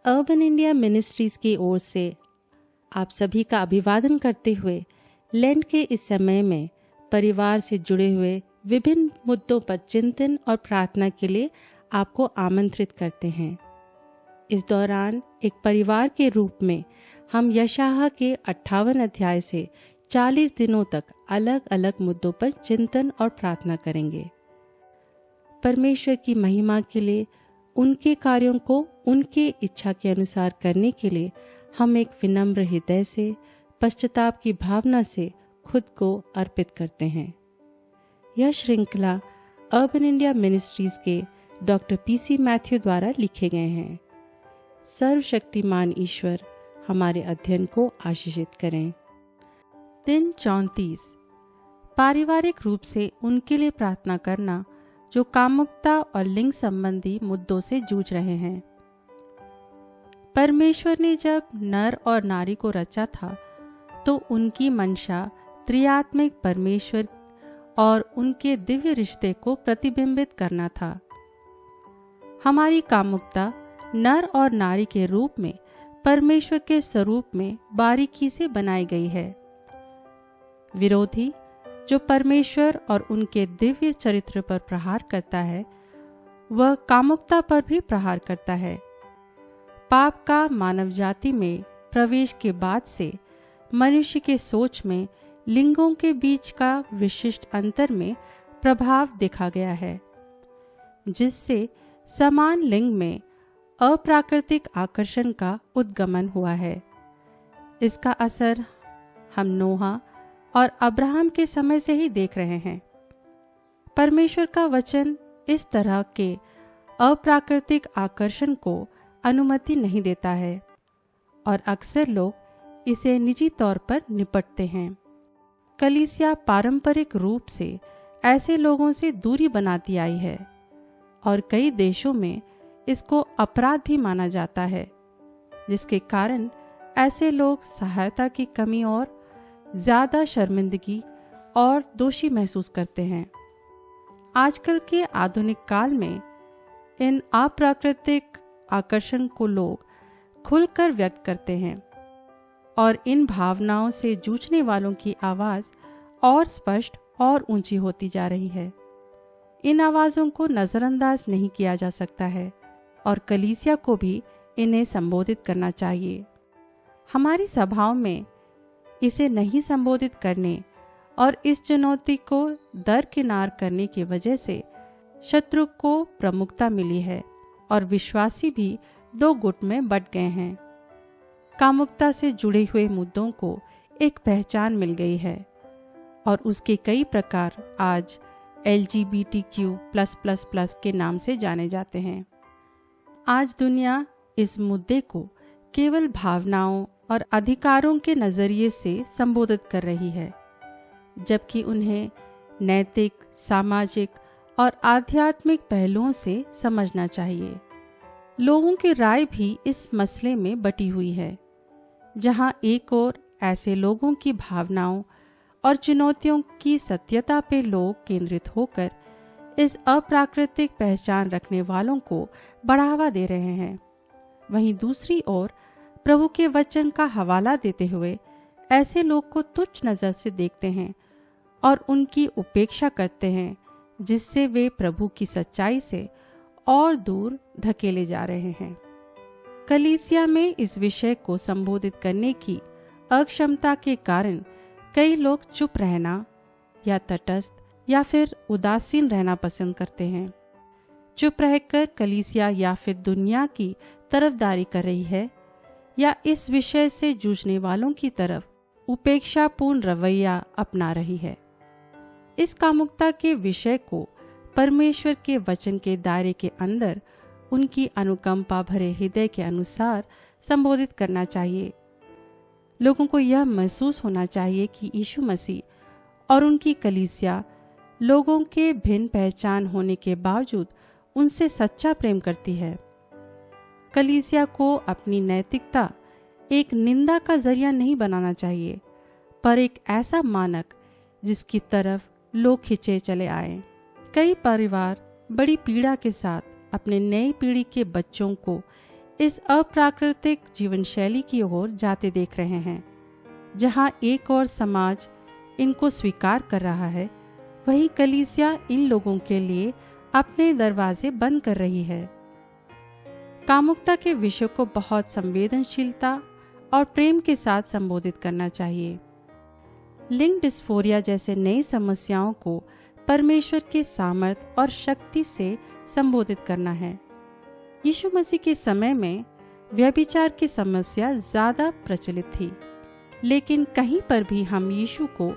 Urban India ministries की ओर से आप सभी का अभिवादन करते हुए लेंट के इस समय में परिवार से जुड़े हुए विभिन्न मुद्दों पर चिंतन और प्रार्थना के लिए आपको आमंत्रित करते हैं। इस दौरान एक परिवार के रूप में हम यशायाह के 58 अध्याय से 40 दिनों तक अलग अलग मुद्दों पर चिंतन और प्रार्थना करेंगे। परमेश्वर की महिमा के लिए, उनके कार्यों को उनके इच्छा के अनुसार करने के लिए हम एक विनम्र हृदय से, पश्चाताप की भावना से खुद को अर्पित करते हैं। यह श्रृंखला अर्बन इंडिया मिनिस्ट्रीज के डॉक्टर पीसी मैथ्यू द्वारा लिखे गए हैं। सर्वशक्तिमान ईश्वर हमारे अध्ययन को आशीषित करें। दिन 34। पारिवारिक रूप से उनके लिए प्रार्थना करना जो कामुकता और लिंग संबंधी मुद्दों से जूझ रहे हैं। परमेश्वर ने जब नर और नारी को रचा था तो उनकी मंशा त्रिआत्मिक परमेश्वर और उनके दिव्य रिश्ते को प्रतिबिंबित करना था। हमारी कामुकता नर और नारी के रूप में परमेश्वर के स्वरूप में बारीकी से बनाई गई है। विरोधी जो परमेश्वर और उनके दिव्य चरित्र पर प्रहार करता है, वह कामुकता पर भी प्रहार करता है। पाप का मानव जाति में प्रवेश के बाद से मनुष्य के सोच में लिंगों के बीच का विशिष्ट अंतर में प्रभाव देखा गया है, जिससे समान लिंग में अप्राकृतिक आकर्षण का उद्गमन हुआ है। इसका असर हम नोहा और अब्राहम के समय से ही देख रहे हैं। परमेश्वर का वचन इस तरह के अप्राकृतिक आकर्षण को अनुमति नहीं देता है और अक्सर लोग इसे निजी तौर पर निपटते हैं। कलीसिया पारंपरिक रूप से ऐसे लोगों से दूरी बनाती आई है और कई देशों में इसको अपराध भी माना जाता है, जिसके कारण ऐसे लोग सहायता की कमी और ज्यादा शर्मिंदगी और दोषी महसूस करते हैं। आजकल के आधुनिक काल में इन अप्राकृतिक आकर्षण को लोग खुलकर व्यक्त करते हैं और इन भावनाओं से जूझने वालों की आवाज और स्पष्ट और ऊंची होती जा रही है। इन आवाजों को नजरअंदाज नहीं किया जा सकता है और कलीसिया को भी इन्हें संबोधित करना चाहिए। हमारी सभाओं में इसे नहीं संबोधित करने और इस चुनौती को दरकिनार करने की वजह से शत्रु को प्रमुखता मिली है और विश्वासी भी दो गुट में बंट गए हैं। कामुकता से जुड़े हुए मुद्दों को एक पहचान मिल गई है और उसके कई प्रकार आज LGBTQ+++ के नाम से जाने जाते हैं। आज दुनिया इस मुद्दे को केवल भावनाओं और अधिकारों के नजरिए से संबोधित कर रही है, जबकि उन्हें नैतिक, सामाजिक और आध्यात्मिक पहलुओं से समझना चाहिए। लोगों की राय भी इस मसले में बटी हुई है, जहां एक ओर ऐसे लोगों की भावनाओं और चुनौतियों की सत्यता पर लोग केंद्रित होकर इस अप्राकृतिक पहचान रखने वालों को बढ़ावा दे रहे हैं, वहीं दूसरी ओर प्रभु के वचन का हवाला देते हुए ऐसे लोग को तुच्छ नजर से देखते हैं और उनकी उपेक्षा करते हैं, जिससे वे प्रभु की सच्चाई से और दूर धकेले जा रहे हैं। कलीसिया में इस विषय को संबोधित करने की अक्षमता के कारण कई लोग चुप रहना या तटस्थ या फिर उदासीन रहना पसंद करते हैं। चुप रहकर कलीसिया या फिर दुनिया की तरफदारी कर रही है या इस विषय से जूझने वालों की तरफ उपेक्षापूर्ण रवैया अपना रही है। इस कामुकता के विषय को परमेश्वर के वचन के दायरे के अंदर उनकी अनुकंपा भरे हृदय के अनुसार संबोधित करना चाहिए। लोगों को यह महसूस होना चाहिए कि यीशु मसीह और उनकी कलीसिया लोगों के भिन्न पहचान होने के बावजूद उनसे सच्चा प्रेम करती है। कलीसिया को अपनी नैतिकता एक निंदा का जरिया नहीं बनाना चाहिए, पर एक ऐसा मानक जिसकी तरफ लोग खिंचे चले आए। कई परिवार बड़ी पीड़ा के साथ अपने नई पीढ़ी के बच्चों को इस अप्राकृतिक जीवन शैली की ओर जाते देख रहे हैं। जहां एक और समाज इनको स्वीकार कर रहा है, वहीं कलीसिया इन लोगों के लिए अपने दरवाजे बंद कर रही है। कामुकता के विषय को बहुत संवेदनशीलता और प्रेम के साथ संबोधित करना चाहिए। लिंग डिस्फोरिया जैसे नई समस्याओं को परमेश्वर के सामर्थ और शक्ति से संबोधित करना है। यीशु मसीह के समय में व्यभिचार की समस्या ज्यादा प्रचलित थी, लेकिन कहीं पर भी हम यीशु को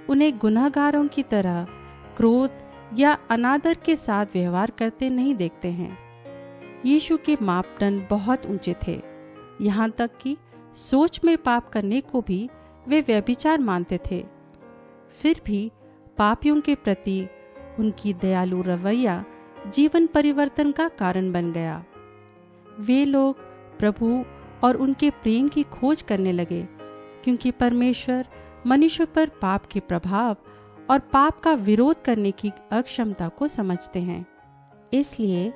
उन्हें गुनहगारों की तरह क्रोध या अनादर के साथ व्यवहार करते नहीं देखते हैं। यीशु के मापदंड बहुत ऊंचे थे, यहाँ तक कि सोच में पाप करने को भी वे व्यभिचार मानते थे। फिर भी पापियों के प्रति उनकी दयालु रवैया जीवन परिवर्तन का कारण बन गया। वे लोग प्रभु और उनके प्रेम की खोज करने लगे, क्योंकि परमेश्वर मनुष्य पर पाप के प्रभाव और पाप का विरोध करने की अक्षमता को समझते हैं। इसलिए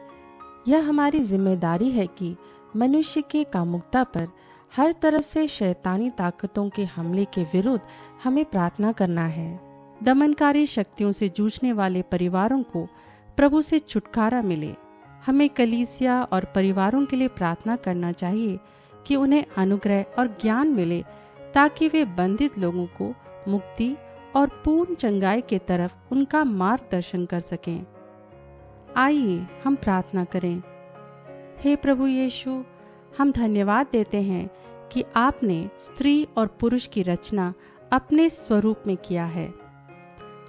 यह हमारी जिम्मेदारी है कि मनुष्य के कामुकता पर हर तरफ से शैतानी ताकतों के हमले के विरुद्ध हमें प्रार्थना करना है। दमनकारी शक्तियों से जूझने वाले परिवारों को प्रभु से छुटकारा मिले। हमें कलीसिया और परिवारों के लिए प्रार्थना करना चाहिए कि उन्हें अनुग्रह और ज्ञान मिले, ताकि वे बंधित लोगों को मुक्ति और पूर्ण चंगाई के तरफ उनका मार्गदर्शन कर सकें। आइए हम प्रार्थना करें। हे प्रभु यीशु, हम धन्यवाद देते हैं कि आपने स्त्री और पुरुष की रचना अपने स्वरूप में किया है।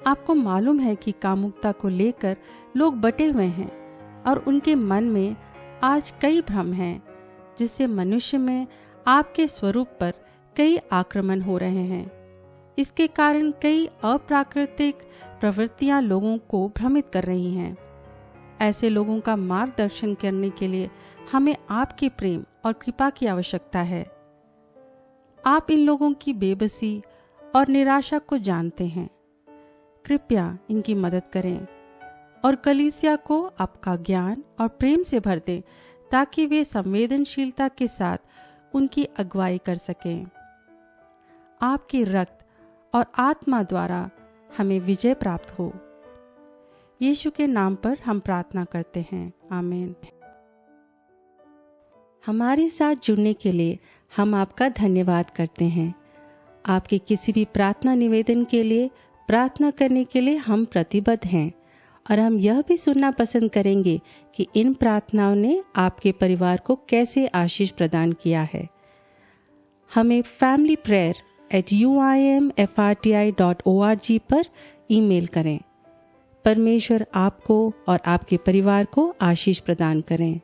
आपको मालूम है कि कामुकता को लेकर लोग बटे हुए हैं और उनके मन में आज कई भ्रम हैं, जिससे मनुष्य में आपके स्वरूप पर कई आक्रमण हो रहे हैं। इसके कारण कई अप्राकृतिक प्रवृत्तियां लोगों को भ्रमित कर रही हैं। ऐसे लोगों का मार्गदर्शन करने के लिए हमें आपके प्रेम और कृपा की आवश्यकता है। आप इन लोगों की बेबसी और निराशा को जानते हैं। कृपया इनकी मदद करें और कलीसिया को आपका ज्ञान और प्रेम से भर दें, ताकि वे संवेदनशीलता के साथ उनकी अगुवाई कर सकें। आपके रक्त और आत्मा द्वारा हमें विजय प्राप्त हो। यीशु के नाम पर हम प्रार्थना करते हैं, आमीन। हमारे साथ जुड़ने के लिए हम आपका धन्यवाद करते हैं। आपके किसी भी प्रार्थना निवेदन के लिए प्रार्थना करने के लिए हम प्रतिबद्ध हैं, और हम यह भी सुनना पसंद करेंगे कि इन प्रार्थनाओं ने आपके परिवार को कैसे आशीष प्रदान किया है। हमें familyprayer@uimfrti.org पर ईमेल करें। परमेश्वर आपको और आपके परिवार को आशीष प्रदान करें।